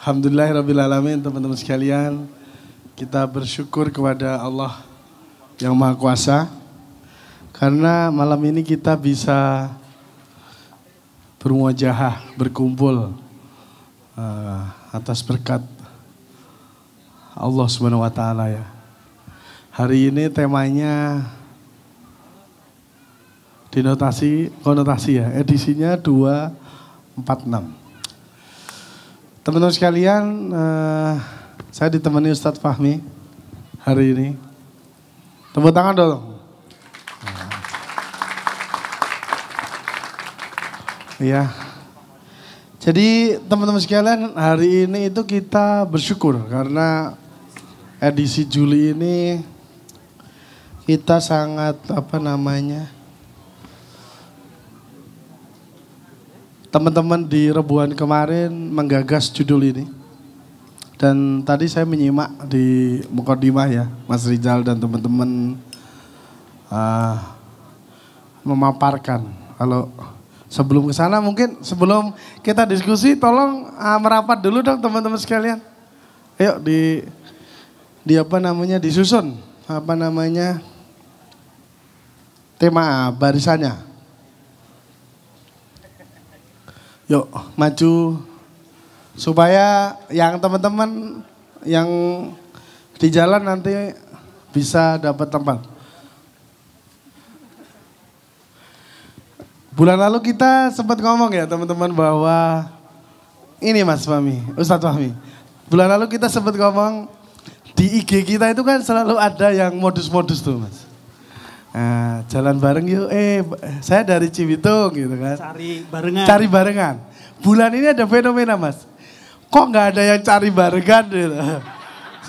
Alhamdulillahirrabbilalamin, teman-teman sekalian. Kita bersyukur kepada Allah yang Maha Kuasa. Karena malam ini kita bisa bermuajahah, berkumpul atas berkat Allah Subhanahu wa taala ya. Hari ini temanya konotasi ya, edisinya 246. Teman-teman sekalian, saya ditemani Ustadz Fahmi hari ini. Tepuk tangan dong. Iya. Jadi teman-teman sekalian, hari ini itu kita bersyukur karena edisi Juli ini kita sangat teman-teman di Rebuan kemarin menggagas judul ini. Dan tadi saya menyimak di Mukadimah ya, Mas Rizal dan teman-teman memaparkan. Kalau sebelum ke sana mungkin sebelum kita diskusi tolong merapat dulu dong teman-teman sekalian. Ayo disusun tema barisannya. Yuk maju supaya yang teman-teman yang di jalan nanti bisa dapat tempat. Bulan lalu kita sempat ngomong ya teman-teman bahwa ini Mas Fahmi, Ustadz Fahmi. Bulan lalu kita sempat ngomong di IG kita itu kan selalu ada yang modus-modus tuh Mas. Nah, jalan bareng yuk, saya dari Cibitung gitu kan. Cari barengan. Bulan ini ada fenomena Mas. Kok nggak ada yang cari barengan gitu.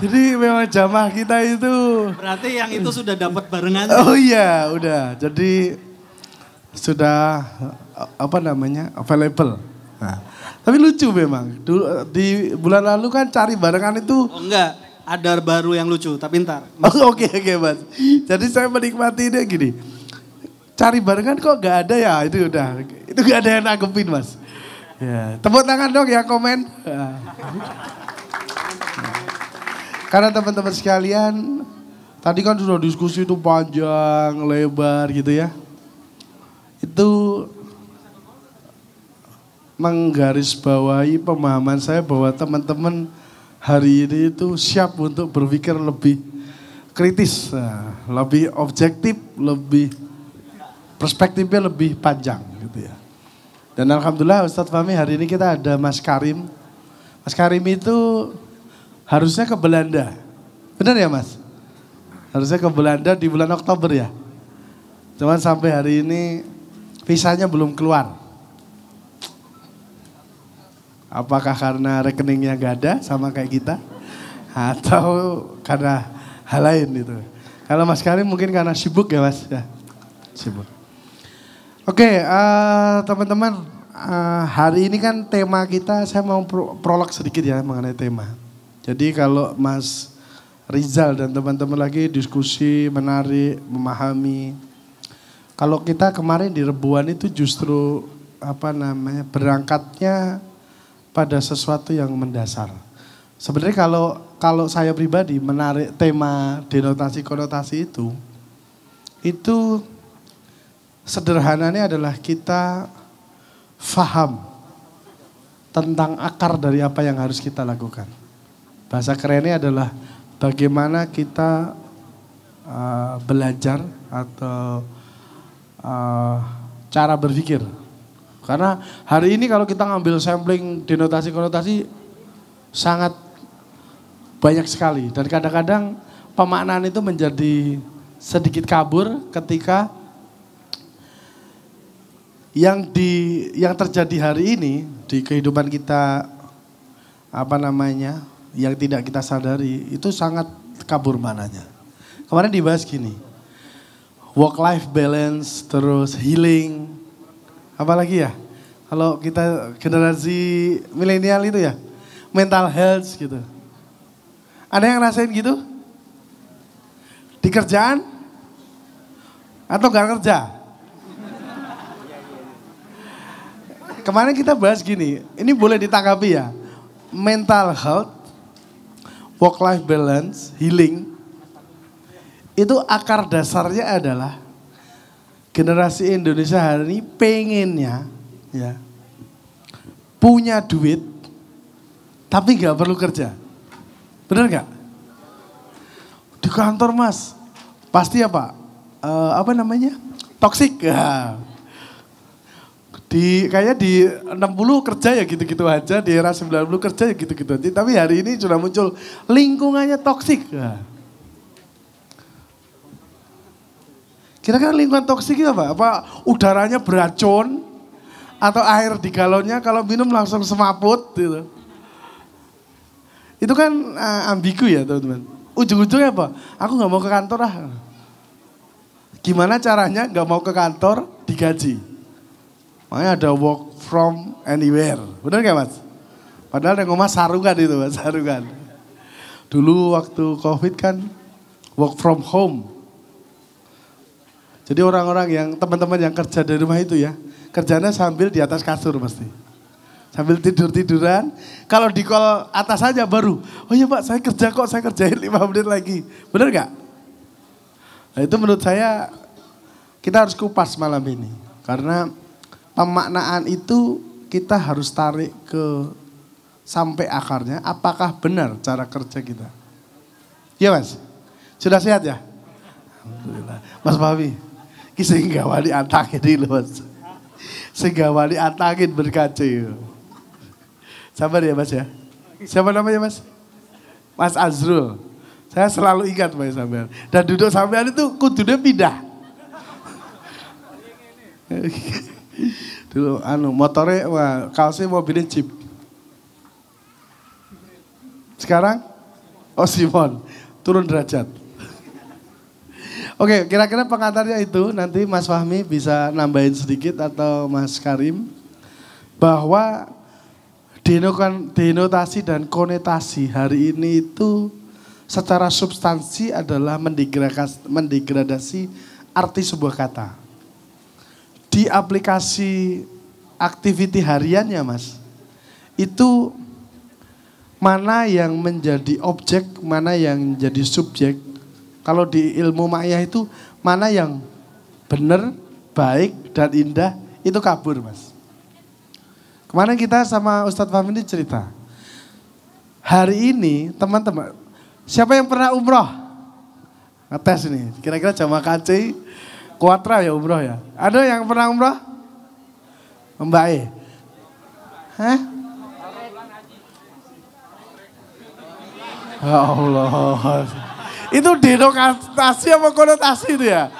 Jadi memang jamaah kita itu. Berarti yang itu sudah dapat barengan. Oh iya, udah. Jadi sudah available. Nah, tapi lucu memang. Di bulan lalu kan cari barengan itu. Oh enggak. Ada baru yang lucu, tapi ntar. Oke Mas. Jadi saya menikmati dia gini. Cari barengan kok gak ada ya, itu udah. Itu gak ada yang nanggepin Mas. Ya, tepuk tangan dong ya komen. Karena teman-teman sekalian, tadi kan sudah diskusi itu panjang, lebar gitu ya. Itu menggarisbawahi pemahaman saya bahwa teman-teman hari ini itu siap untuk berpikir lebih kritis, lebih objektif, lebih perspektifnya lebih panjang gitu ya. Dan alhamdulillah Ustadz Fahmi hari ini kita ada Mas Karim. Mas Karim itu harusnya ke Belanda. Benar ya Mas? Harusnya ke Belanda di bulan Oktober ya. Cuman sampai hari ini visanya belum keluar. Apakah karena rekeningnya gak ada sama kayak kita? Atau karena hal lain gitu. Kalau Mas Karim mungkin karena sibuk ya Mas? Ya, sibuk. Oke, teman-teman. Hari ini kan tema kita, saya mau prolog sedikit ya mengenai tema. Jadi kalau Mas Rizal dan teman-teman lagi diskusi, menarik, memahami. Kalau kita kemarin di Rebuan itu justru berangkatnya pada sesuatu yang mendasar. Sebenarnya kalau saya pribadi menarik tema denotasi konotasi itu sederhananya adalah kita faham tentang akar dari apa yang harus kita lakukan. Bahasa kerennya adalah bagaimana kita belajar atau cara berpikir. Karena hari ini kalau kita ngambil sampling denotasi konotasi sangat banyak sekali. Dan kadang-kadang pemaknaan itu menjadi sedikit kabur ketika yang terjadi hari ini di kehidupan kita yang tidak kita sadari itu sangat kabur mananya. Kemarin dibahas gini. Work life balance, terus healing. Apalagi ya, kalau kita generasi milenial itu ya, mental health gitu. Ada yang ngerasain gitu? Di kerjaan? Atau gak kerja? Kemarin kita bahas gini, ini boleh ditanggapi ya. mental health, work life balance, healing, itu akar dasarnya adalah generasi Indonesia hari ini pengennya ya punya duit tapi nggak perlu kerja. Benar nggak? Di kantor mas pasti apa? Apa namanya? Toksik. Ya. Kayaknya di 60 kerja ya gitu-gitu aja, di era 90 kerja ya gitu-gitu aja. Tapi hari ini sudah muncul lingkungannya toksik. Ya. Kira-kira lingkungan toksik itu apa? Apa udaranya beracun? Atau air di galonnya kalau minum langsung semaput gitu. Itu kan ambigu ya teman-teman. Ujung-ujungnya apa? Aku gak mau ke kantor ah. Gimana caranya gak mau ke kantor digaji? Makanya ada work from anywhere. Benar gak mas? Padahal yang ngomong sarungan itu mas, sarungan. Dulu waktu COVID kan work from home. Jadi orang-orang yang teman-teman yang kerja dari rumah itu ya, kerjanya sambil di atas kasur pasti. Sambil tidur-tiduran, kalau di call atas saja baru, oh iya pak saya kerja kok, saya kerjain 5 menit lagi. Benar gak? Nah itu menurut saya kita harus kupas malam ini. Karena pemaknaan itu kita harus tarik ke sampai akarnya, apakah benar cara kerja kita. Iya mas? Sudah sehat ya? Alhamdulillah. Mas Fahmi, sehingga wali antakin ini loh mas. Sehingga wali antakin berkaca. Sabar ya mas ya. Siapa namanya mas? Mas Azrul. Saya selalu ingat mas sampean. Dan duduk sampean itu kudunya pindah. Dulu motornya, wah kaosnya mobilnya Jeep. Sekarang? Oh Simon, turun derajat. Oke, kira-kira pengantarnya itu nanti Mas Fahmi bisa nambahin sedikit atau Mas Karim. Bahwa denotasi dan konotasi hari ini itu secara substansi adalah mendegradasi arti sebuah kata. Di aplikasi activity hariannya mas, itu mana yang menjadi objek, mana yang menjadi subjek. Kalau di ilmu ma'iyah itu mana yang benar, baik dan indah itu kabur mas. Kemarin kita sama Ustadz Fahmi ini cerita. Hari ini teman-teman, siapa yang pernah umroh? Ngetes ini, kira-kira jamaah KC Kuatra ya umroh ya. Ada yang pernah umroh? Mbak E? Hah? Ya Allah. Itu denotasi apa konotasi itu ya?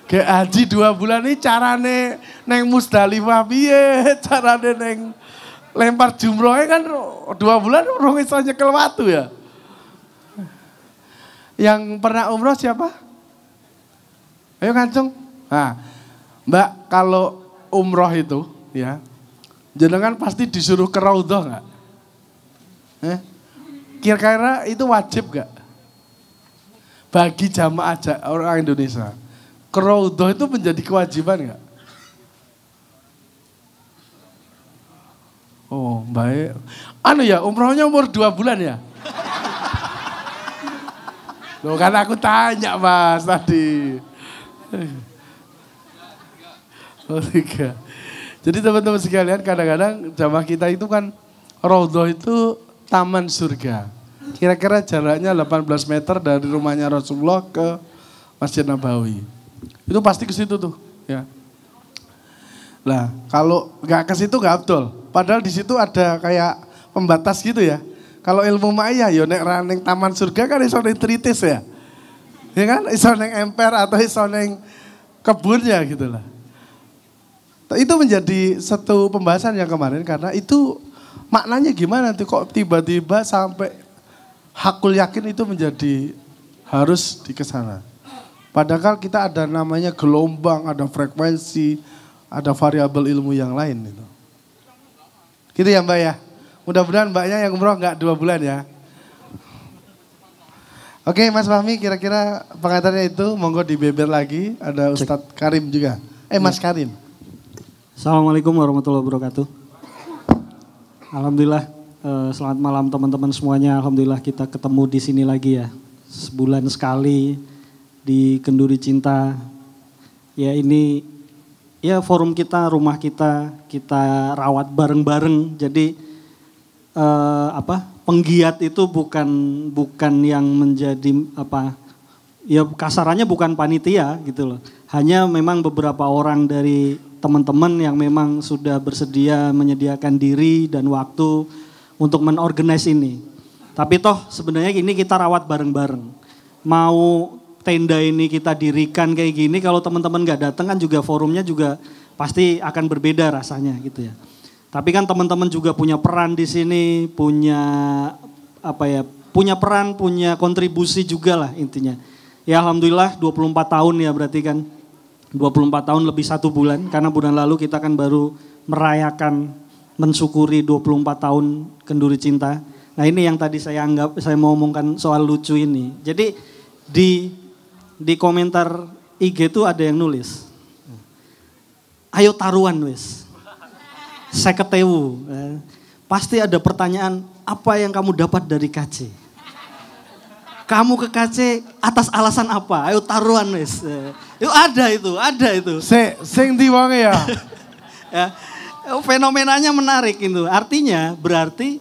Kayak haji 2 bulan ini carane neng Musdalifah piye, carane neng lempar jumrohnya kan 2 bulan urung iso nyekel watu ya. Yang pernah umroh siapa? Ayo kancung. Nah, Mbak kalau umroh itu ya, jenengan pasti disuruh ke Raudhah enggak? Kira-kira itu wajib enggak? Bagi jamaah orang Indonesia. Ke Raudhah itu menjadi kewajiban enggak? Oh, baik. Ya, umrohnya umur 2 bulan ya? Loh kan aku tanya mas tadi. Oh 3. Jadi teman-teman sekalian kadang-kadang jamaah kita itu kan Raudhah itu taman surga. Kira-kira jaraknya 18 meter dari rumahnya Rasulullah ke Masjid Nabawi. Itu pasti ke situ tuh ya. Lah kalau nggak ke situ nggak betul. Padahal di situ ada kayak pembatas gitu ya. Kalau ilmu ma'iyah ya nek raneng taman surga kan iso ning tritis ya. Ya kan iso ning emper atau iso ning kebunnya gitu lah. Itu menjadi satu pembahasan yang kemarin karena itu maknanya gimana nanti kok tiba-tiba sampai hakul yakin itu menjadi harus di kesana. Padahal kita ada namanya gelombang, ada frekuensi, ada variabel ilmu yang lain itu. Gitu ya Mbak ya. Mudah-mudahan Mbaknya yang umroh enggak 2 bulan ya. Oke Mas Fahmi kira-kira pengantarnya itu monggo dibeber lagi. Ada Ustadz Karim juga. Mas Karim. Assalamualaikum warahmatullahi wabarakatuh. Alhamdulillah Selamat malam teman-teman semuanya. Alhamdulillah kita ketemu di sini lagi ya. Sebulan sekali di Kenduri Cinta. Ya ini ya forum kita, rumah kita rawat bareng-bareng. Jadi penggiat itu bukan yang menjadi ya kasarannya bukan panitia gitu loh. Hanya memang beberapa orang dari teman-teman yang memang sudah bersedia menyediakan diri dan waktu untuk menorganize ini. Tapi toh sebenarnya ini kita rawat bareng-bareng. Mau tenda ini kita dirikan kayak gini, kalau teman-teman gak datang kan juga forumnya juga pasti akan berbeda rasanya gitu ya. Tapi kan teman-teman juga punya peran di sini, punya peran, punya kontribusi juga lah intinya. Ya alhamdulillah 24 tahun ya berarti kan. 24 tahun lebih 1 bulan, karena bulan lalu kita kan baru merayakan, mensyukuri 24 tahun Kenduri Cinta. Nah ini yang tadi saya mau omongkan soal lucu ini. Jadi di komentar IG itu ada yang nulis, ayo taruhan wes, 50.000. Pasti ada pertanyaan, apa yang kamu dapat dari KC? Kamu ke KC atas alasan apa? Ayo taruhan wes. Yuk ada itu. Sing di wonge ya. Ya. Fenomenanya menarik itu. Artinya berarti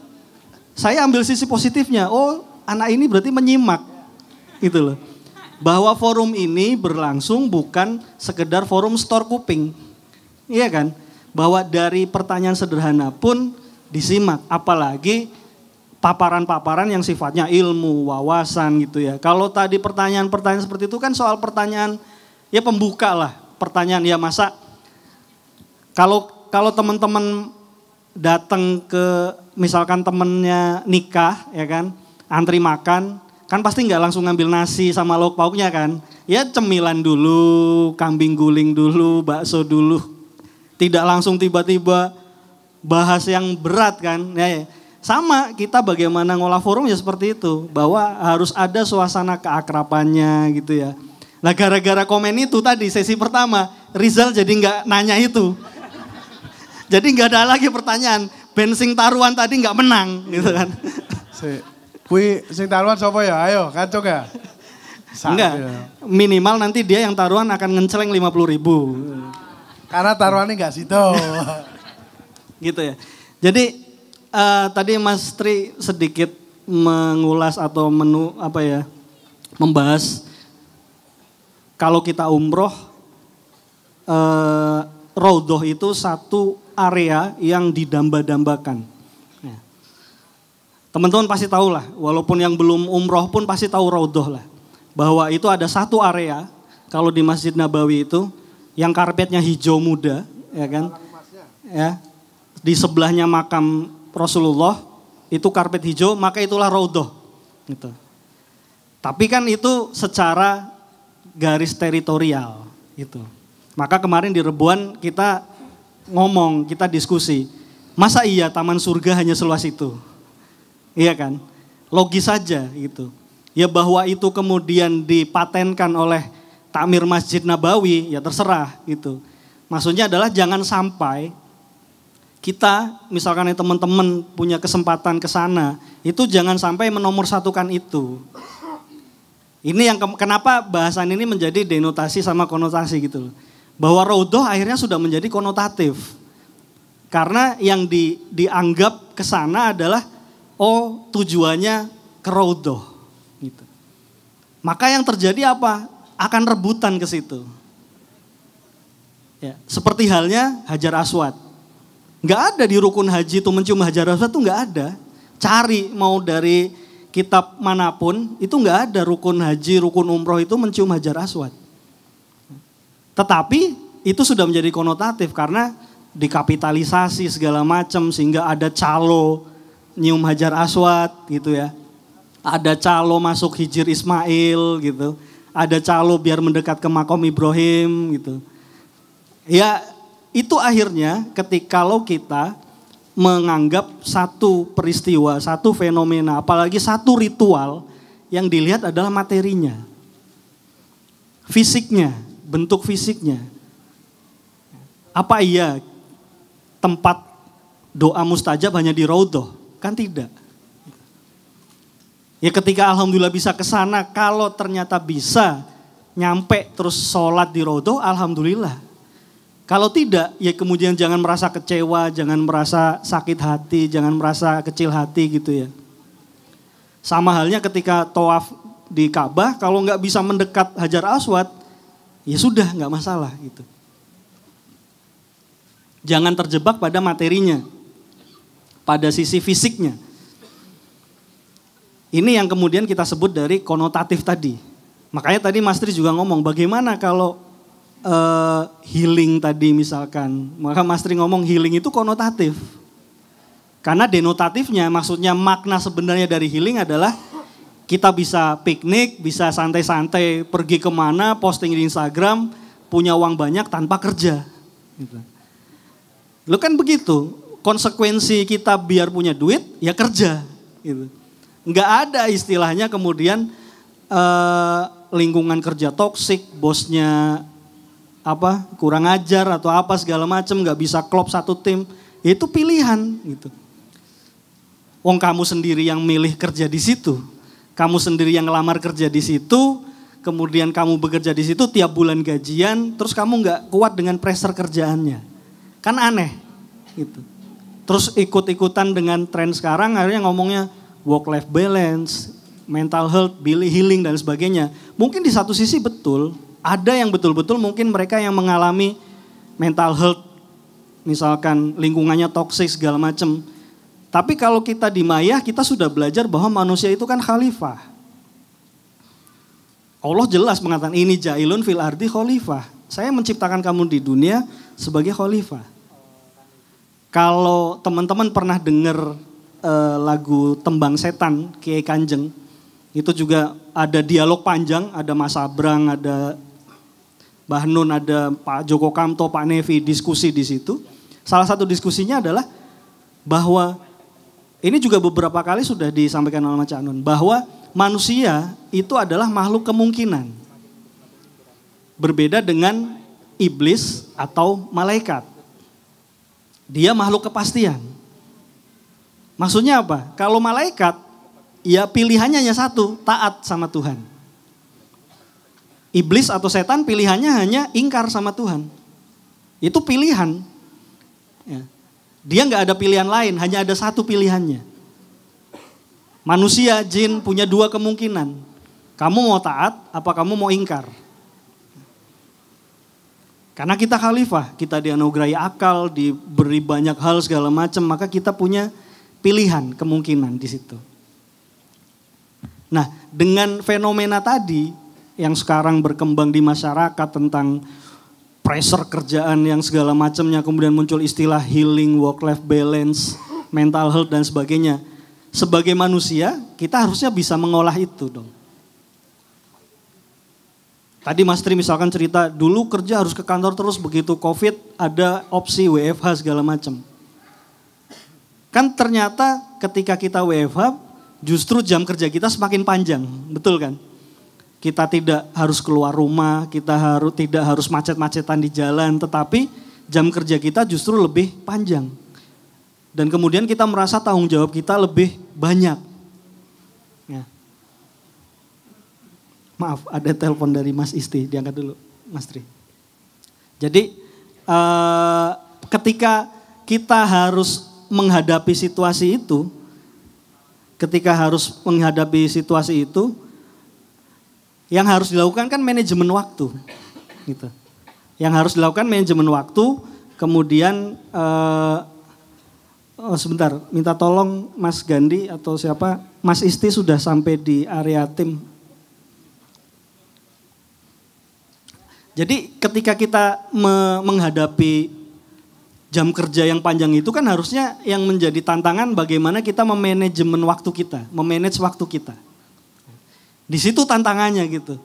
saya ambil sisi positifnya. Oh, anak ini berarti menyimak. Gitu loh. Bahwa forum ini berlangsung bukan sekedar forum store kuping. Iya kan? Bahwa dari pertanyaan sederhana pun disimak. Apalagi paparan-paparan yang sifatnya ilmu, wawasan gitu ya. Kalau tadi pertanyaan-pertanyaan seperti itu kan soal pertanyaan ya pembuka lah. Pertanyaan ya masa kalau teman-teman datang ke misalkan temennya nikah ya kan, antri makan, kan pasti nggak langsung ngambil nasi sama lauk pauknya kan. Ya cemilan dulu, kambing guling dulu, bakso dulu. Tidak langsung tiba-tiba bahas yang berat kan. Ya. Sama kita bagaimana ngolah forum ya seperti itu. Bahwa harus ada suasana keakrabannya gitu ya. Nah gara-gara komen itu tadi sesi pertama, Rizal jadi nggak nanya itu. Jadi nggak ada lagi pertanyaan, bensin taruhan tadi nggak menang gitu kan. Sing taruhan siapa ya? Ayo kacau ya? Enggak, minimal nanti dia yang taruhan akan ngenceleng 50.000. Karena taruhannya nggak situ. Gitu ya. Jadi tadi Mas Tri sedikit mengulas atau membahas kalau kita umroh, Raudhoh itu satu area yang didamba-dambakan. Ya. Teman-teman pasti tahu lah, walaupun yang belum umroh pun pasti tahu Raudhoh lah. Bahwa itu ada satu area, kalau di Masjid Nabawi itu, yang karpetnya hijau muda, ya kan? Ya, di sebelahnya makam Rasulullah, itu karpet hijau, maka itulah Raudhoh. Gitu. Tapi kan itu secara garis teritorial gitu. Maka kemarin di Rebuan kita ngomong, kita diskusi. Masa iya taman surga hanya seluas itu? Iya kan? Logis saja gitu. Ya bahwa itu kemudian dipatenkan oleh Takmir Masjid Nabawi, ya terserah gitu. Maksudnya adalah jangan sampai kita misalkan teman-teman punya kesempatan ke sana, itu jangan sampai menomorsatukan itu. Ini yang kenapa bahasan ini menjadi denotasi sama konotasi gitu loh. Bahwa Raudhoh akhirnya sudah menjadi konotatif. Karena yang dianggap ke sana adalah tujuannya ke Raudhoh gitu. Maka yang terjadi apa? Akan rebutan ke situ. Ya, seperti halnya Hajar Aswad. Nggak ada di rukun haji itu mencium Hajar Aswad itu nggak ada. Cari mau dari kitab manapun itu nggak ada rukun haji, rukun umroh itu mencium Hajar Aswad. Tetapi itu sudah menjadi konotatif karena dikapitalisasi segala macam sehingga ada calo nyium Hajar Aswad gitu ya. Ada calo masuk Hijir Ismail gitu. Ada calo biar mendekat ke makom Ibrahim gitu. Ya itu akhirnya kalau kita menganggap satu peristiwa, satu fenomena, apalagi satu ritual yang dilihat adalah materinya. Fisiknya, bentuk fisiknya. Apa iya tempat doa mustajab hanya di Raudhoh? Kan tidak. Ya ketika alhamdulillah bisa ke sana, kalau ternyata bisa nyampe terus sholat di Raudhah, alhamdulillah. Kalau tidak, ya kemudian jangan merasa kecewa, jangan merasa sakit hati, jangan merasa kecil hati gitu ya. Sama halnya ketika tawaf di Ka'bah, kalau nggak bisa mendekat Hajar Aswad, ya sudah nggak masalah gitu. Jangan terjebak pada materinya, pada sisi fisiknya. Ini yang kemudian kita sebut dari konotatif tadi. Makanya tadi Mas Tri juga ngomong, bagaimana kalau healing tadi misalkan. Maka Mas Tri ngomong healing itu konotatif. Karena denotatifnya, maksudnya makna sebenarnya dari healing adalah kita bisa piknik, bisa santai-santai, pergi kemana, posting di Instagram, punya uang banyak tanpa kerja. Gitu. Lo kan begitu, konsekuensi kita biar punya duit, ya kerja. Gitu. Nggak ada istilahnya kemudian lingkungan kerja toksik, bosnya kurang ajar atau apa segala macam, nggak bisa klop satu tim, ya itu pilihan gitu. Wong kamu sendiri yang milih kerja di situ, kamu sendiri yang ngelamar kerja di situ, kemudian kamu bekerja di situ tiap bulan gajian, terus kamu nggak kuat dengan pressure kerjaannya, kan aneh gitu. Terus ikut-ikutan dengan tren sekarang, akhirnya ngomongnya work-life balance, mental health, healing dan sebagainya. Mungkin di satu sisi betul. Ada yang betul-betul mungkin mereka yang mengalami mental health, misalkan lingkungannya toksik segala macam. Tapi kalau kita di Maya, kita sudah belajar bahwa manusia itu kan khalifah. Allah jelas mengatakan ini jailun fil ardi khalifah. Saya menciptakan kamu di dunia sebagai khalifah. Kalau teman-teman pernah dengar lagu Tembang Setan, Kiai Kanjeng, itu juga ada dialog panjang, ada Mas Abrang, ada Mbah Nun, ada Pak Joko Kamto, Pak Nevi, diskusi di situ. Salah satu diskusinya adalah bahwa, ini juga beberapa kali sudah disampaikan oleh Mas Cak Nun, bahwa manusia itu adalah makhluk kemungkinan. Berbeda dengan iblis atau malaikat. Dia makhluk kepastian. Maksudnya apa? Kalau malaikat, ya pilihannya hanya satu, taat sama Tuhan. Iblis atau setan pilihannya hanya ingkar sama Tuhan. Itu pilihan. Ya. Dia nggak ada pilihan lain, hanya ada satu pilihannya. Manusia, jin punya dua kemungkinan. Kamu mau taat, apa kamu mau ingkar? Karena kita khalifah, kita dianugerahi akal, diberi banyak hal segala macam, maka kita punya pilihan, kemungkinan di situ. Nah, dengan fenomena tadi yang sekarang berkembang di masyarakat tentang pressure kerjaan yang segala macamnya, kemudian muncul istilah healing, work-life balance, mental health dan sebagainya. Sebagai manusia, kita harusnya bisa mengolah itu dong. Tadi Mas Tri misalkan cerita, dulu kerja harus ke kantor terus, begitu COVID ada opsi WFH segala macam. Kan ternyata ketika kita WFH, justru jam kerja kita semakin panjang, betul kan? Kita tidak harus keluar rumah, kita tidak harus macet-macetan di jalan, tetapi jam kerja kita justru lebih panjang. Dan kemudian kita merasa tanggung jawab kita lebih banyak. Ya. Maaf, ada telepon dari Mas Isti, diangkat dulu Mas Tri. Jadi ketika kita harus menghadapi situasi itu, yang harus dilakukan kan manajemen waktu, gitu. Yang harus dilakukan manajemen waktu, kemudian sebentar, minta tolong Mas Gandhi atau siapa, Mas Isti sudah sampai di area tim. Jadi ketika kita menghadapi jam kerja yang panjang itu kan harusnya yang menjadi tantangan bagaimana kita memanajemen waktu kita, memanage waktu kita. Di situ tantangannya gitu.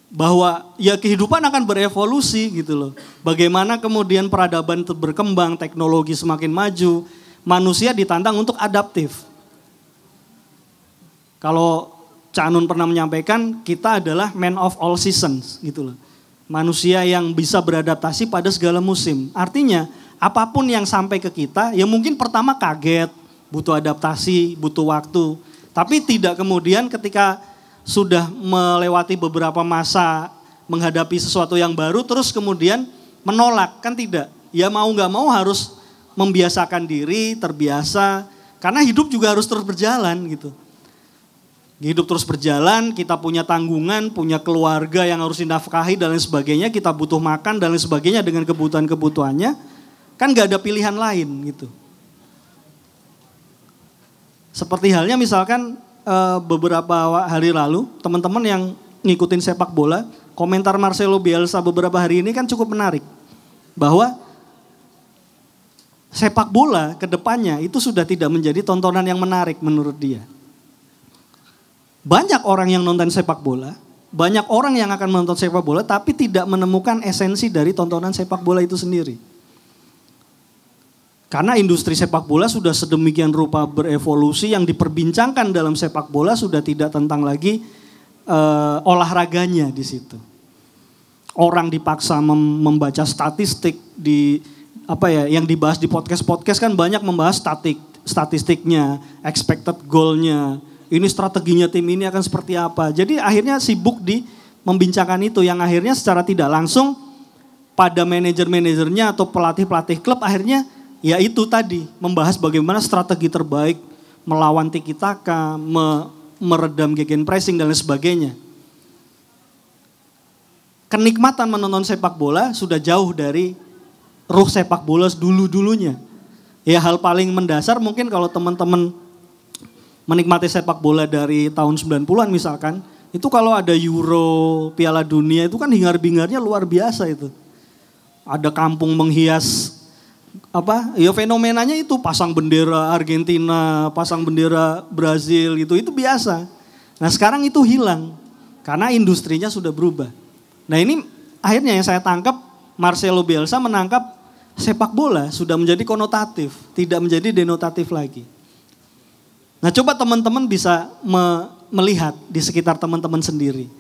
Bahwa ya kehidupan akan berevolusi gitu loh. Bagaimana kemudian peradaban berkembang, teknologi semakin maju, manusia ditantang untuk adaptif. Kalau Cak Nun pernah menyampaikan, kita adalah man of all seasons gitu loh. Manusia yang bisa beradaptasi pada segala musim. Artinya apapun yang sampai ke kita, ya mungkin pertama kaget, butuh adaptasi, butuh waktu. Tapi tidak kemudian ketika sudah melewati beberapa masa menghadapi sesuatu yang baru terus kemudian menolak, kan tidak. Ya mau nggak mau harus membiasakan diri, terbiasa, karena hidup juga harus terus berjalan gitu. Hidup terus berjalan, kita punya tanggungan, punya keluarga yang harus dinafkahi dan lain sebagainya, kita butuh makan dan lain sebagainya dengan kebutuhan-kebutuhannya, kan gak ada pilihan lain gitu. Seperti halnya misalkan beberapa hari lalu, teman-teman yang ngikutin sepak bola, komentar Marcelo Bielsa beberapa hari ini kan cukup menarik. Bahwa sepak bola ke depannya itu sudah tidak menjadi tontonan yang menarik menurut dia. Banyak orang yang nonton sepak bola, banyak orang yang akan menonton sepak bola tapi tidak menemukan esensi dari tontonan sepak bola itu sendiri. Karena industri sepak bola sudah sedemikian rupa berevolusi, yang diperbincangkan dalam sepak bola sudah tidak tentang lagi olahraganya di situ. Orang dipaksa membaca statistik yang dibahas di podcast-podcast kan banyak membahas statistiknya, expected goal-nya. Ini strateginya tim ini akan seperti apa. Jadi akhirnya sibuk di membincangkan itu yang akhirnya secara tidak langsung pada manajer-manajernya atau pelatih-pelatih klub akhirnya ya itu tadi membahas bagaimana strategi terbaik melawan tiki-taka, meredam gegenpressing dan lain sebagainya. Kenikmatan menonton sepak bola sudah jauh dari ruh sepak bola dulu-dulunya. Ya hal paling mendasar mungkin kalau teman-teman menikmati sepak bola dari tahun 90-an misalkan, itu kalau ada Euro, Piala Dunia itu kan hingar-bingarnya luar biasa itu. Ada kampung menghias fenomenanya itu pasang bendera Argentina, pasang bendera Brazil itu biasa. Nah sekarang itu hilang karena industrinya sudah berubah. Nah ini akhirnya yang saya tangkap, Marcelo Bielsa menangkap sepak bola sudah menjadi konotatif, tidak menjadi denotatif lagi. Nah coba teman-teman bisa melihat di sekitar teman-teman sendiri.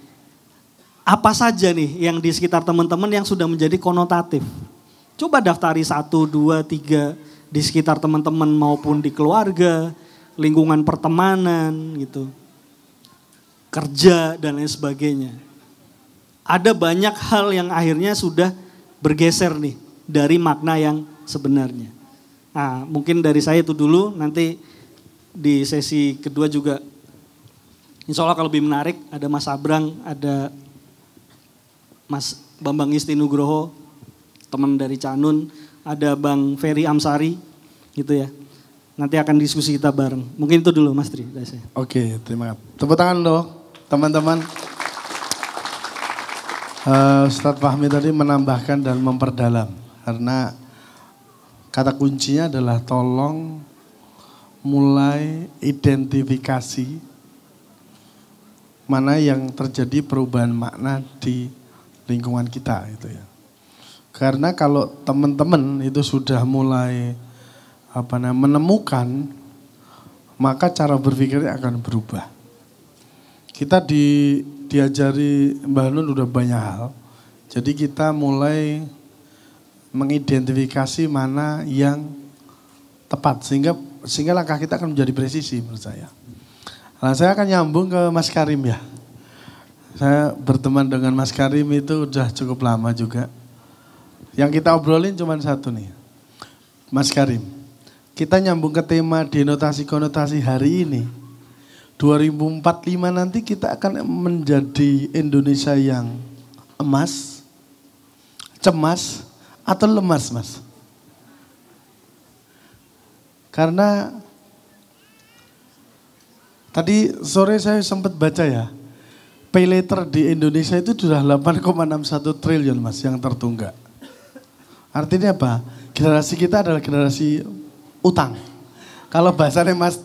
Apa saja nih yang di sekitar teman-teman yang sudah menjadi konotatif. Coba daftari 1, 2, 3 di sekitar teman-teman maupun di keluarga, lingkungan pertemanan gitu. Kerja dan lain sebagainya. Ada banyak hal yang akhirnya sudah bergeser nih dari makna yang sebenarnya. Nah mungkin dari saya itu dulu, nanti di sesi kedua juga insya Allah kalau lebih menarik ada Mas Abrang, ada Mas Bambang Isti Nugroho, teman dari Canun, ada Bang Ferry Amsari gitu ya. Nanti akan diskusi kita bareng. Mungkin itu dulu Mas Tri dari saya. Oke, terima kasih. Tepuk tangan loh teman-teman. Ustadz Fahmi tadi menambahkan dan memperdalam karena kata kuncinya adalah tolong mulai identifikasi mana yang terjadi perubahan makna di lingkungan kita gitu ya. Karena kalau teman-teman itu sudah mulai menemukan, maka cara berpikirnya akan berubah. Kita diajari Mbah Nun udah banyak hal. Jadi kita mulai mengidentifikasi mana yang tepat sehingga langkah kita akan menjadi presisi menurut saya. Nah, saya akan nyambung ke Mas Karim ya. Saya berteman dengan Mas Karim itu udah cukup lama juga. Yang kita obrolin cuma satu nih. Mas Karim, kita nyambung ke tema denotasi-konotasi hari ini. 2045 nanti kita akan menjadi Indonesia yang emas, cemas, atau lemas, Mas? Karena tadi sore saya sempat baca ya, pay later di Indonesia itu sudah 8,61 triliun Mas yang tertunggak. Artinya apa? Generasi kita adalah generasi utang. Kalau bahasanya Mas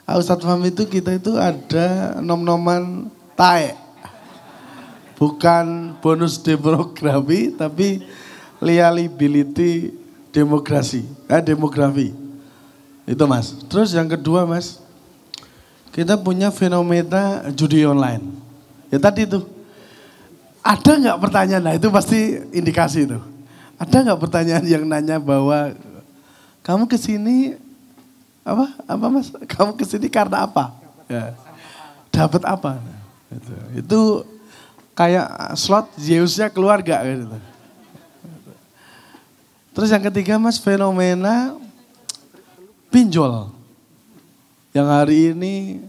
Ustadz Fahmi itu kita itu ada nom-noman tae. Bukan bonus demografi tapi liability demografi. Itu Mas. Terus yang kedua Mas, kita punya fenomena judi online. Ya tadi itu. Ada nggak pertanyaan? Nah itu pasti indikasi itu. Ada nggak pertanyaan yang nanya bahwa kamu kesini Apa Mas? Kamu kesini karena apa? Ya. Dapat apa? Itu kayak slot Zeusnya keluarga gitu. Terus yang ketiga Mas, fenomena pinjol. Yang hari ini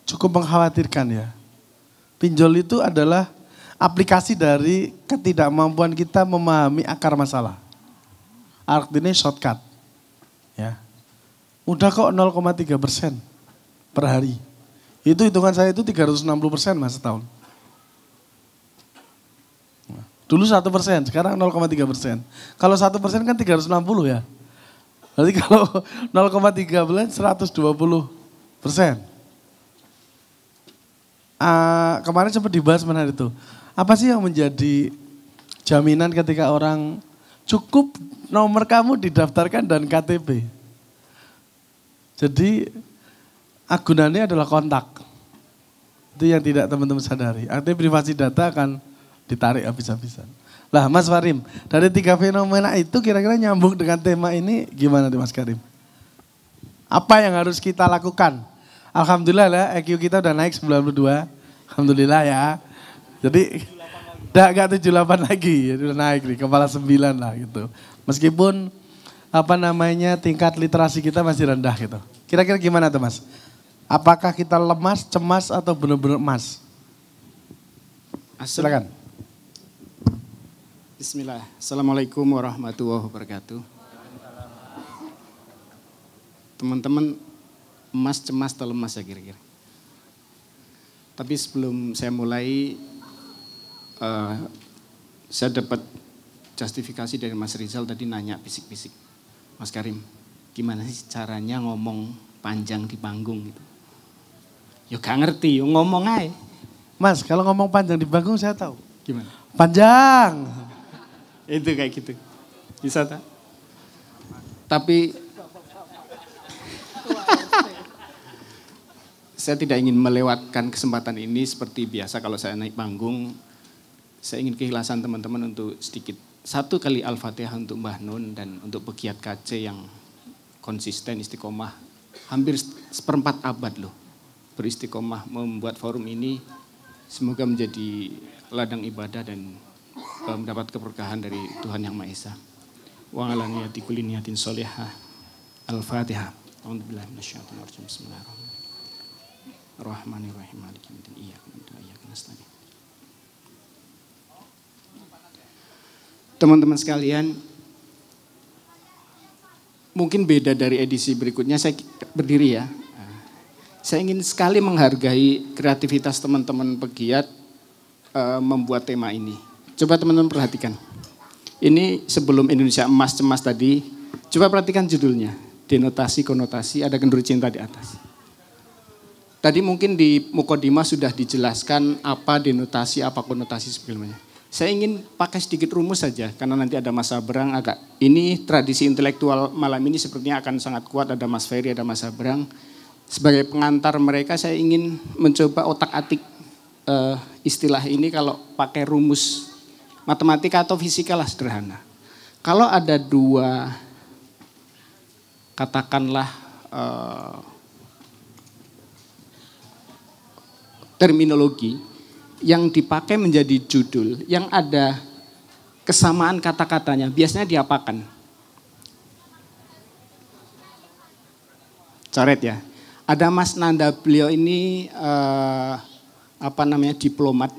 cukup mengkhawatirkan ya. Pinjol itu adalah aplikasi dari ketidakmampuan kita memahami akar masalah. Artinya shortcut. Ya. Udah kok 0,3% per hari. Itu hitungan saya itu 360% Mas setahun. Dulu 1%, sekarang 0,3%. Kalau 1% kan 360 ya. Berarti kalau 0,3 120%. Kemarin sempat dibahas menarik itu. Apa sih yang menjadi jaminan ketika orang cukup nomor kamu didaftarkan dan KTP? Jadi agunannya adalah kontak. Itu yang tidak teman-teman sadari. Artinya privasi data akan ditarik habis-habisan. Lah Mas Farim, dari 3 fenomena itu kira-kira nyambung dengan tema ini gimana nih Mas Karim? Apa yang harus kita lakukan? Alhamdulillah lah EQ kita udah naik 92. Alhamdulillah ya. Jadi gak 78 lagi, udah naik nih, kepala 9 lah gitu. Meskipun tingkat literasi kita masih rendah gitu. Kira-kira gimana tuh Mas? Apakah kita lemas, cemas atau benar-benar emas? Silakan. Bismillah. Assalamualaikum warahmatullahi wabarakatuh. Teman-teman, emas, cemas atau lemas ya kira-kira. Tapi sebelum saya mulai, saya dapat justifikasi dari Mas Rizal tadi nanya bisik-bisik. Mas Karim, gimana sih caranya ngomong panjang di panggung gitu? Ya gak ngerti, ngomong aja. Mas, kalau ngomong panjang di panggung saya tahu. Gimana? Panjang. Itu kayak gitu. Bisa tak? Tapi saya tidak ingin melewatkan kesempatan ini seperti biasa kalau saya naik panggung. Saya ingin keikhlasan teman-teman untuk sedikit. 1 kali Al-Fatihah untuk Mbah Nun dan untuk pegiat KC yang konsisten istiqomah. Hampir 1/4 abad loh beristiqomah membuat forum ini. Semoga menjadi ladang ibadah dan mendapat keberkahan dari Tuhan Yang Maha Esa. Wa ala niyati kulli niyatin sholihah. Al-Fatihah. A'udzubillahi minasyaitonir rajim. Bismillahirrahmanirrahim. Ar-Rahmanir-Rahim. Maliki yaumiddin. Iyyaka na'budu wa iyyaka nasta'in. Teman-teman sekalian, mungkin beda dari edisi berikutnya, saya berdiri ya. Saya ingin sekali menghargai kreativitas teman-teman pegiat membuat tema ini. Coba teman-teman perhatikan. Ini sebelum Indonesia Emas Cemas tadi, coba perhatikan judulnya. Denotasi, konotasi, ada kendur cinta di atas. Tadi mungkin di Mukodimah sudah dijelaskan apa denotasi, apa konotasi sebagainya. Saya ingin pakai sedikit rumus saja, karena nanti ada Mas Sabrang agak. Ini tradisi intelektual malam ini sepertinya akan sangat kuat, ada Mas Ferry, ada Mas Sabrang. Sebagai pengantar mereka saya ingin mencoba otak-atik istilah ini kalau pakai rumus matematika atau fisika lah sederhana. Kalau ada 2 katakanlah terminologi yang dipakai menjadi judul, yang ada kesamaan kata-katanya, biasanya diapakan? Coret ya. Ada Mas Nanda, beliau ini diplomat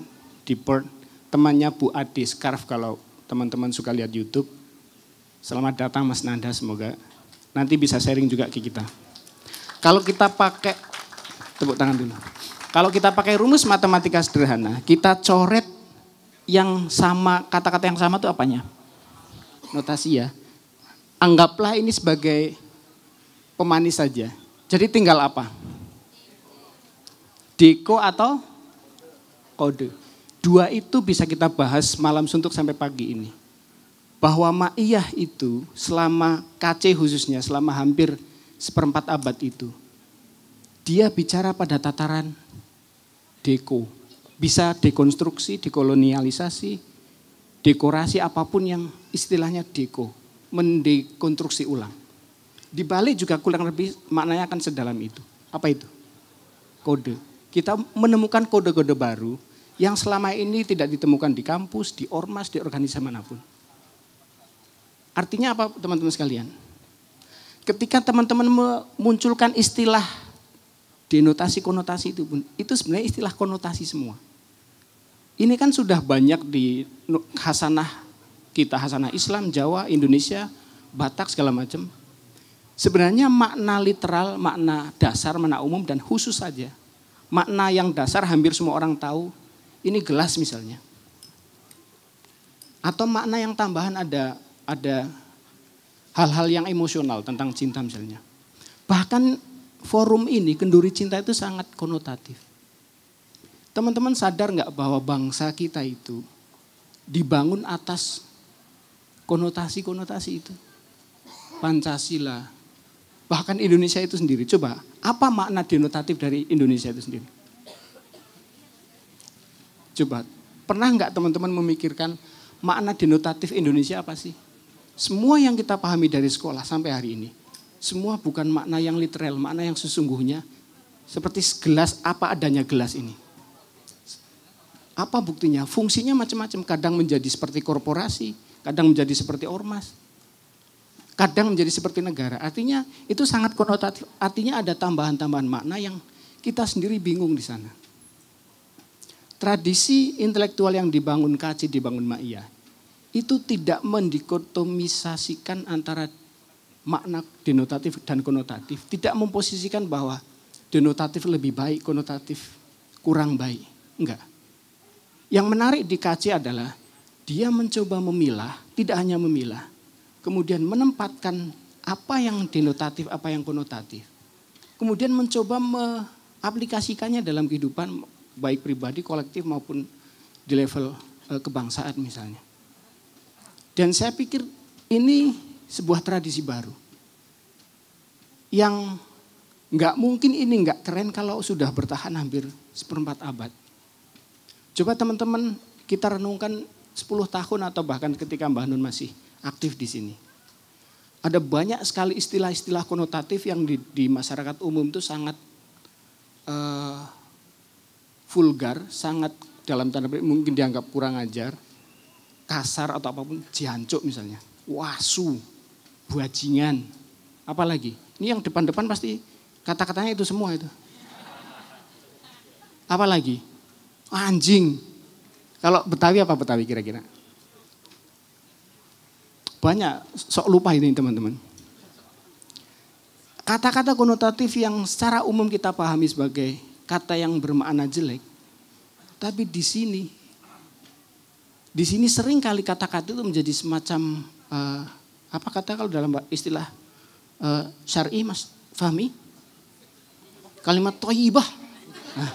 di Perth, temannya Bu Ade Scarf kalau teman-teman suka lihat YouTube. Selamat datang Mas Nanda, semoga nanti bisa sharing juga ke kita. Kalau kita pakai, tepuk tangan dulu. Kalau kita pakai rumus matematika sederhana, kita coret yang sama, kata-kata yang sama itu apanya? Notasi ya. Anggaplah ini sebagai pemanis saja. Jadi tinggal apa? Deko atau kode. 2 itu bisa kita bahas malam suntuk sampai pagi ini. Bahwa ma'iyah itu selama KC khususnya, selama hampir 1/4 abad itu. Dia bicara pada tataran deko. Bisa dekonstruksi, dekolonialisasi, dekorasi apapun yang istilahnya deko. Mendekonstruksi ulang. Di Bali juga kurang lebih maknanya akan sedalam itu. Apa itu? Kode. Kita menemukan kode-kode baru yang selama ini tidak ditemukan di kampus, di ormas, di organisasi manapun. Artinya apa teman-teman sekalian? Ketika teman-teman memunculkan istilah denotasi konotasi itu pun, itu sebenarnya istilah konotasi semua. Ini kan sudah banyak di hasanah kita, hasanah Islam, Jawa, Indonesia, Batak segala macam. Sebenarnya makna literal, makna dasar, makna umum dan khusus saja. Makna yang dasar hampir semua orang tahu, ini gelas misalnya. Atau makna yang tambahan ada hal-hal yang emosional tentang cinta misalnya. Bahkan forum ini, Kenduri Cinta itu sangat konotatif. Teman-teman sadar nggak bahwa bangsa kita itu dibangun atas konotasi-konotasi itu. Pancasila, bahkan Indonesia itu sendiri. Coba, apa makna denotatif dari Indonesia itu sendiri? Coba, pernah nggak teman-teman memikirkan makna denotatif Indonesia apa sih? Semua yang kita pahami dari sekolah sampai hari ini, semua bukan makna yang literal, makna yang sesungguhnya. Seperti gelas, apa adanya gelas ini. Apa buktinya? Fungsinya macam-macam, kadang menjadi seperti korporasi, kadang menjadi seperti ormas, kadang menjadi seperti negara. Artinya itu sangat konotatif, artinya ada tambahan-tambahan makna yang kita sendiri bingung di sana. Tradisi intelektual yang dibangun KC, dibangun Ma'iyah, itu tidak mendikotomisasikan antara makna denotatif dan konotatif. Tidak memposisikan bahwa denotatif lebih baik, konotatif kurang baik. Enggak. Yang menarik di KC adalah dia mencoba memilah, tidak hanya memilah, kemudian menempatkan apa yang denotatif, apa yang konotatif. Kemudian mencoba mengaplikasikannya dalam kehidupan baik pribadi, kolektif maupun di level kebangsaan misalnya. Dan saya pikir ini sebuah tradisi baru. Yang nggak mungkin ini nggak keren kalau sudah bertahan hampir 1/4 abad. Coba teman-teman kita renungkan 10 tahun atau bahkan ketika Mbah Nun masih aktif di sini. Ada banyak sekali istilah-istilah konotatif yang di masyarakat umum itu sangat vulgar, sangat dalam tanda petik mungkin dianggap kurang ajar, kasar atau apapun, jancuk misalnya, wasu, bajingan, apalagi. Ini yang depan-depan pasti kata-katanya itu semua itu. Apalagi? Anjing. Kalau Betawi apa Betawi kira-kira? Banyak, sok lupa ini teman-teman. Kata-kata konotatif yang secara umum kita pahami sebagai kata yang bermakna jelek. Tapi di sini sering kali kata-kata itu menjadi semacam, apa kata kalau dalam istilah syar'i Mas Fahmi? Kalimat toyibah. Nah,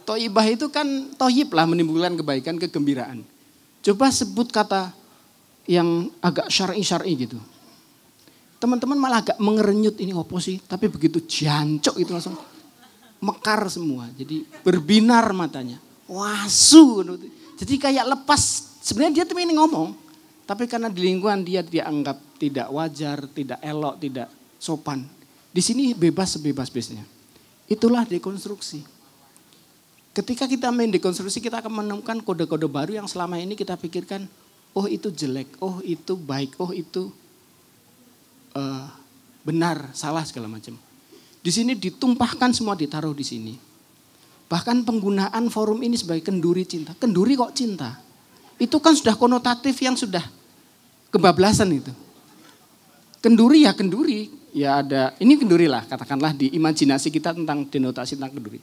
toyibah itu kan toyib lah, menimbulkan kebaikan, kegembiraan. Coba sebut kata yang agak syar'i gitu. Teman-teman malah agak mengerenyut, ini apa sih? Tapi begitu jancok itu langsung mekar semua. Jadi berbinar matanya. Wasu. Jadi kayak lepas. Sebenarnya dia tuh ini ngomong. Tapi karena di lingkungan dia dianggap tidak wajar, tidak elok, tidak sopan. Di sini bebas sebebas-bebasnya. Itulah dekonstruksi. Ketika kita main dekonstruksi, kita akan menemukan kode-kode baru yang selama ini kita pikirkan, oh itu jelek, oh itu baik, oh itu benar, salah segala macam. Di sini ditumpahkan semua, ditaruh di sini. Bahkan penggunaan forum ini sebagai kenduri cinta. Kenduri kok cinta? Itu kan sudah konotatif yang sudah kebablasan itu. Kenduri ya kenduri. Ya ada, ini kenduri lah katakanlah di imajinasi kita tentang denotasi tentang kenduri.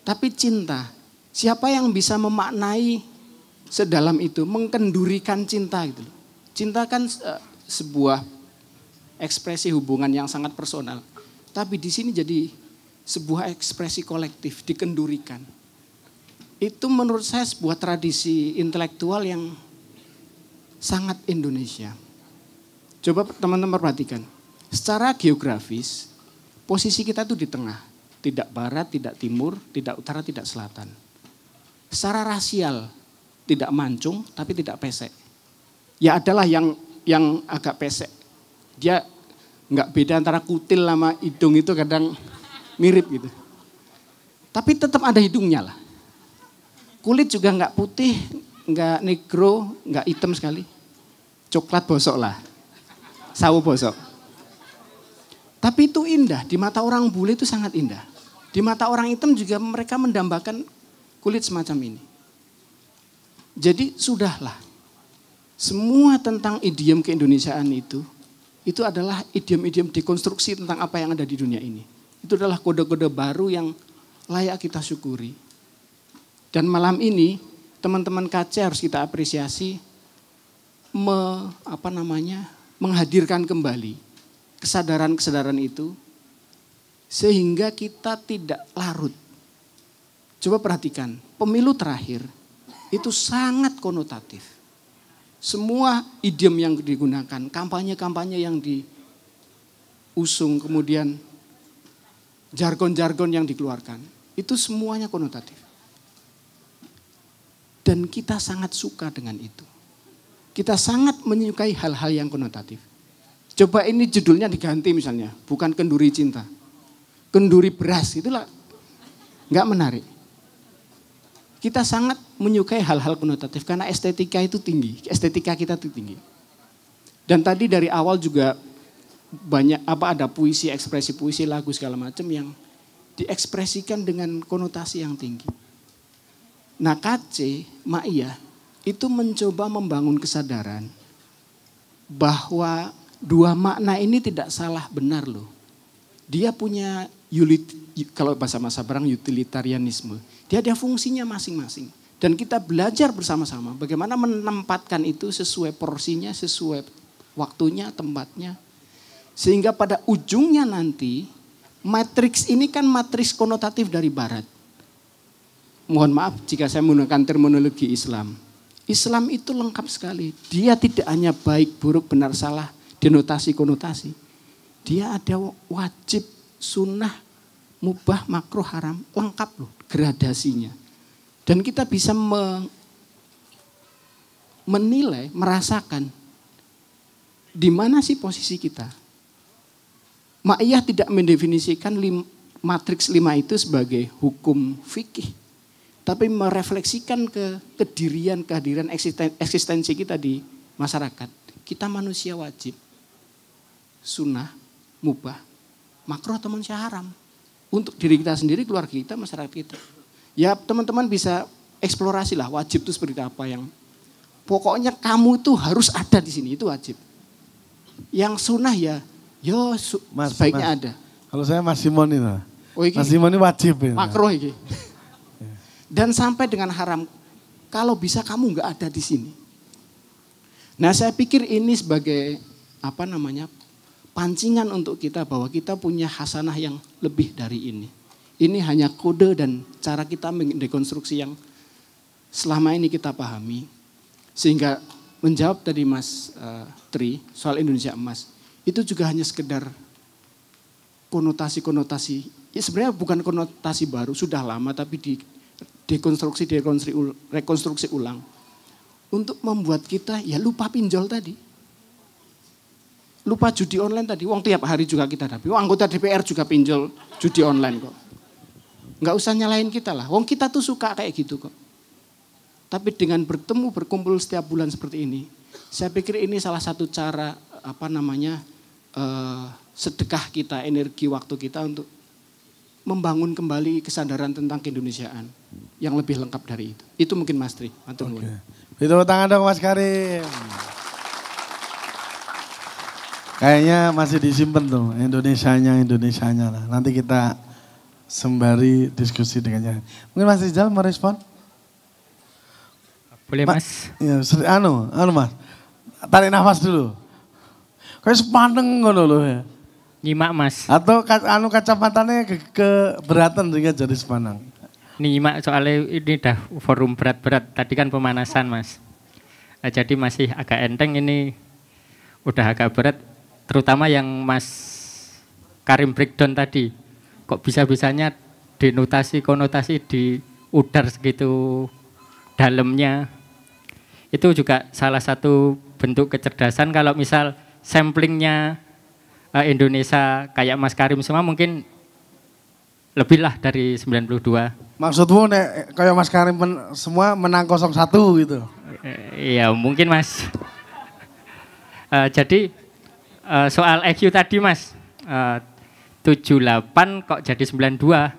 Tapi cinta, siapa yang bisa memaknai sedalam itu, mengkendurikan cinta gitu. Cinta kan sebuah ekspresi hubungan yang sangat personal. Tapi di sini jadi sebuah ekspresi kolektif, dikendurikan. Itu menurut saya sebuah tradisi intelektual yang sangat Indonesia. Coba teman-teman perhatikan. Secara geografis, posisi kita itu di tengah. Tidak barat, tidak timur, tidak utara, tidak selatan. Secara rasial, tidak mancung, tapi tidak pesek. Ya adalah yang agak pesek. Dia Nggak beda antara kutil sama hidung itu kadang mirip gitu. Tapi tetap ada hidungnya lah. Kulit juga nggak putih, nggak negro, nggak hitam sekali. Coklat bosok lah. Sawo bosok. Tapi itu indah, di mata orang bule itu sangat indah. Di mata orang hitam juga mereka mendambakan kulit semacam ini. Jadi sudahlah. Semua tentang idiom keindonesiaan itu adalah idiom-idiom dekonstruksi tentang apa yang ada di dunia ini. Itu adalah kode-kode baru yang layak kita syukuri. Dan malam ini teman-teman KC harus kita apresiasi menghadirkan kembali kesadaran-kesadaran itu sehingga kita tidak larut. Coba perhatikan, pemilu terakhir itu sangat konotatif. Semua idiom yang digunakan, kampanye-kampanye yang diusung, kemudian jargon-jargon yang dikeluarkan, itu semuanya konotatif. Dan kita sangat suka dengan itu. Kita sangat menyukai hal-hal yang konotatif. Coba ini judulnya diganti misalnya, bukan kenduri cinta. Kenduri beras, itulah nggak menarik. Kita sangat menyukai hal-hal konotatif karena estetika itu tinggi, estetika kita itu tinggi. Dan tadi dari awal juga banyak ada puisi, ekspresi puisi, lagu segala macam yang diekspresikan dengan konotasi yang tinggi. Nah KC, Maiyah itu mencoba membangun kesadaran bahwa dua makna ini tidak salah benar loh. Dia punya kalau bahasa Barang utilitarianisme. Dia ada fungsinya masing-masing. Dan kita belajar bersama-sama bagaimana menempatkan itu sesuai porsinya, sesuai waktunya, tempatnya. Sehingga pada ujungnya nanti, matriks ini kan matriks konotatif dari barat. Mohon maaf jika saya menggunakan terminologi Islam. Islam itu lengkap sekali. Dia tidak hanya baik, buruk, benar, salah, denotasi, konotasi. Dia ada wajib, sunnah, mubah, makruh, haram, lengkap loh gradasinya. Dan kita bisa menilai, merasakan di mana sih posisi kita. Maiyah tidak mendefinisikan matriks 5 itu sebagai hukum fikih, tapi merefleksikan kedirian, kehadiran eksistensi kita di masyarakat. Kita manusia wajib, sunnah, mubah, makruh atau haram. Untuk diri kita sendiri, keluarga kita, masyarakat kita. Ya teman-teman bisa eksplorasi lah wajib itu seperti apa yang. Pokoknya kamu itu harus ada di sini, itu wajib. Yang sunnah ya, sebaiknya ada. Kalau saya Mas Simon itu. Oh, Mas Simon ini wajib. Makruh ini. Dan sampai dengan haram, kalau bisa kamu nggak ada di sini. Nah saya pikir ini sebagai pancingan untuk kita bahwa kita punya hasanah yang lebih dari ini. Ini hanya kode dan cara kita mendekonstruksi yang selama ini kita pahami. Sehingga menjawab tadi Mas Tri soal Indonesia Emas, itu juga hanya sekedar konotasi-konotasi. Ya sebenarnya bukan konotasi baru, sudah lama tapi rekonstruksi ulang. Untuk membuat kita ya lupa pinjol tadi. Lupa judi online tadi, wong tiap hari juga kita hadapi. Anggota DPR juga pinjol judi online kok. Nggak usah nyalain kita lah, wong kita tuh suka kayak gitu kok. Tapi dengan berkumpul setiap bulan seperti ini, saya pikir ini salah satu cara sedekah kita, energi waktu kita untuk membangun kembali kesadaran tentang keindonesiaan yang lebih lengkap dari itu. Itu mungkin Mas Tri. Tepuk tangan dong Mas Karim. Kayaknya masih disimpan tuh Indonesianya lah. Nanti kita sembari diskusi dengannya. Mungkin Mas Rizal mau respon? Boleh Mas. Ya, Mas. Tarik nafas dulu. Kayak sepaneng ngono loh ya. Nyimak Mas. Atau kacamatanya keberatan sehingga jadi sepaneng. Nyimak soalnya ini dah forum berat-berat. Tadi kan pemanasan Mas. Jadi masih agak enteng ini. Udah agak berat. Terutama yang Mas Karim breakdown tadi. Kok bisa-bisanya denotasi, konotasi di udar segitu dalamnya. Itu juga salah satu bentuk kecerdasan kalau misal samplingnya Indonesia kayak Mas Karim semua mungkin lebih lah dari 92. Maksudmu nek kayak Mas Karim semua menang 0-1 gitu? Iya mungkin Mas. Jadi soal EQ tadi Mas, 78 kok jadi 92.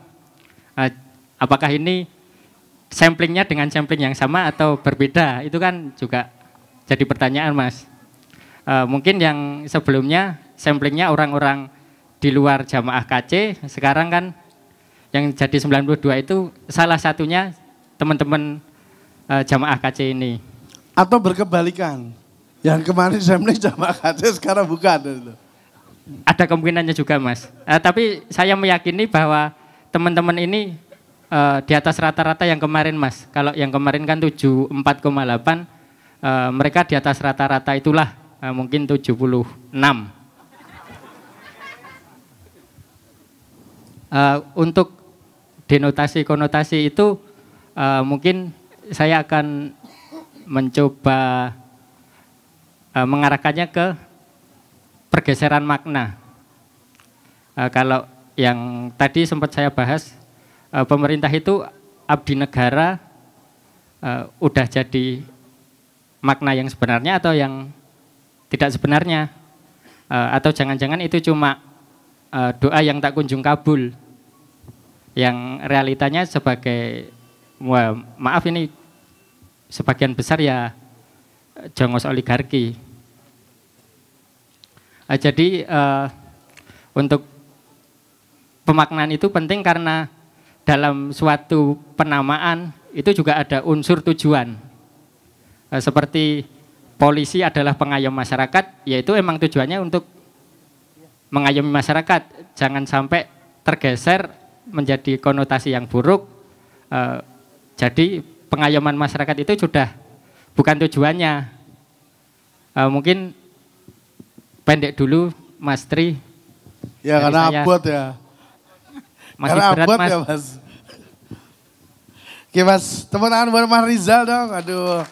Apakah ini samplingnya dengan sampling yang sama atau berbeda? Itu kan juga jadi pertanyaan Mas. Mungkin yang sebelumnya samplingnya orang-orang di luar jamaah KC, sekarang kan yang jadi 92 itu salah satunya teman-teman jamaah KC ini. Atau berkebalikan, yang kemarin sampling jamaah KC sekarang bukan. Ada kemungkinannya juga Mas. Tapi saya meyakini bahwa teman-teman ini di atas rata-rata yang kemarin Mas. Kalau yang kemarin kan 74,8, mereka di atas rata-rata itulah mungkin 76. Untuk denotasi konotasi itu mungkin saya akan mencoba mengarahkannya ke pergeseran makna. Kalau yang tadi sempat saya bahas, pemerintah itu abdi negara udah jadi makna yang sebenarnya atau yang tidak sebenarnya, atau jangan-jangan itu cuma doa yang tak kunjung kabul, yang realitanya sebagai, maaf ini sebagian besar ya jongos oligarki. Jadi untuk pemaknaan itu penting karena dalam suatu penamaan itu juga ada unsur tujuan. Seperti polisi adalah pengayom masyarakat, yaitu emang tujuannya untuk mengayomi masyarakat, jangan sampai tergeser menjadi konotasi yang buruk. Jadi pengayoman masyarakat itu sudah bukan tujuannya. Mungkin pendek dulu Mas Tri. Ya karena abot ya. Masih karena berat abot Mas. ya Mas. Oke Mas, tepuk tangan buat Mas Rizal dong. Aduh.